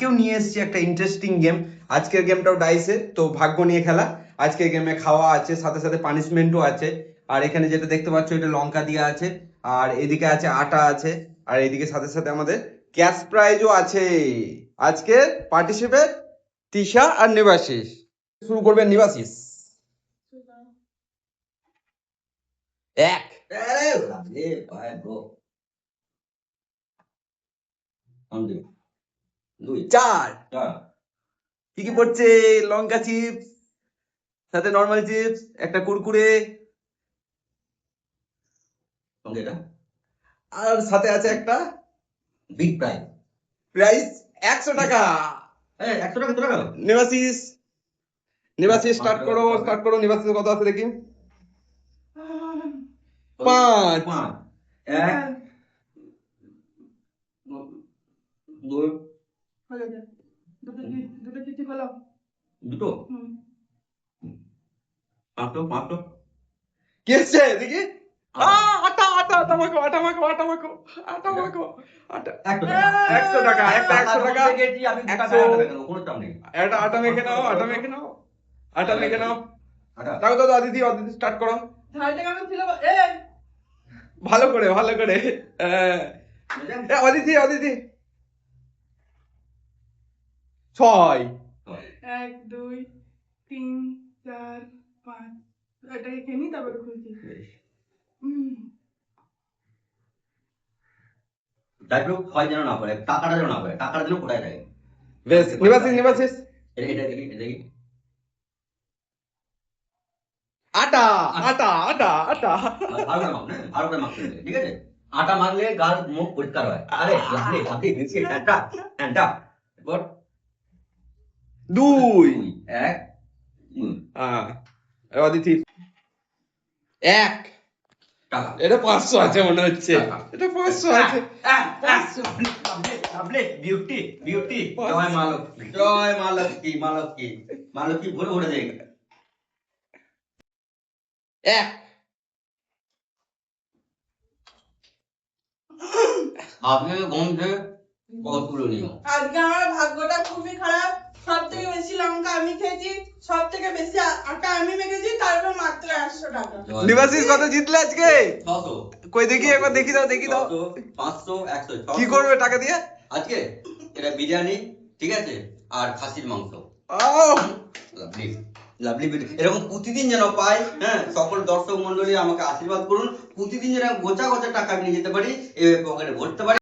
আজকেও নিয়ে এসেছি একটা ইন্টারেস্টিং গেম। আজকের গেমটাও ডাইসে, তো ভাগ্য নিয়ে খেলা। আজকের গেমে খাওয়া আছে, সাথে সাথে পানিশমেন্টও আছে। আর এখানে যেটা দেখতে পাচ্ছ এটা লঙ্কা দিয়া আছে, আর এদিকে আছে আটা আছে, আর এদিকে সাথে সাথে আমাদের ক্যাশ প্রাইজও আছে। আজকে পার্টিসিপেট তিশা আর নিবাসিস। শুরু করবেন নিবাসিস। এক, চার, কি কি পড়ছে? লঙ্কা চিপস, সাথে নরমাল চিপস, একটা কুরকুরে, আর সাথে আছে একটা বিগ প্রাইজ। প্রাইস 100 টাকা। 100 টাকা তোরা গেল। নিবাসিস, নিবাসিস স্টার্ট করো, স্টার্ট করো। নিবাসিস কত আছে দেখি? 5, 1, 2, দুটো চিঠি খোলো। দুটো 500 কি আছে দেখি? আটা আটা আটা মাখো, আটা মাখো, আটা মাখো, আটা মাখো, আটা। 100 টাকা, একটা 100 টাকা। আমি 100 কোনো চাপ নেই। একটা আটা মেখে নাও, আটা মেখে নাও, আটা মেখে নাও। আটা দাও দাও, অদিতি অদিতি স্টার্ট করো। ঝালটা কেমন ছিল? ভালো করে, ভালো করে। অদিতি অদিতি 6, 1, 2, 3, 4, 5। এটাকে খেয়ে নি, তারপরে খুলছি। তারপর হয় যেন না পড়ে, টাকাটা যেন না পড়ে, টাকাটা যেন কোথায় থাকে। বেশ। নিবাসিস নিবাসিস এটা দেখি, এটা দেখি। আটা আটা আটা আটা। ভালো করে মাখ, হ্যাঁ? ভালো করে মাখতে হবে, ঠিক আছে? আটা মাখলে গাল মুখ পরিষ্কার হয়। আরে লাভলি লাভলি বিস্কিট একটা একটা এরপর 2, 1 অদিতি 1 টাকা। এটা 500 আছে মনে হচ্ছে। এটা 500 আছে। 500 লাভলি বিউটি বিউটি। জয় মা লক্ষ্মী, জয় মা লক্ষ্মী, মা লক্ষ্মী, মা লক্ষ্মী ভরে ভরে দেয়। 1 আপনি গন্ধে কতগুলো নিও। আজকে আমার ভাগ্যটা খুবই খারাপ। সব থেকে বেশি লঙ্কা আমি খেয়েছি, সব থেকে বেশি আটা আমি মেখেছি, তারপর মাত্র 100 টাকা। নিবাসিস কত জিতলে আজকে? 600। কই দেখি একবার, দেখি দাও দেখি দাও। 500 100 কি করবে টাকা দিয়ে? আজকে এটা বিরিয়ানি, ঠিক আছে, আর খাসির মাংস। লাভলি লাভলি এরকম প্রতিদিন যেন পাই, হ্যাঁ? সকল দর্শক মন্ডলী আমাকে আশীর্বাদ করুন, প্রতিদিন যেন গোছা গোছা টাকা নিয়ে যেতে পারি, এই পকেটে ভরতে পারি।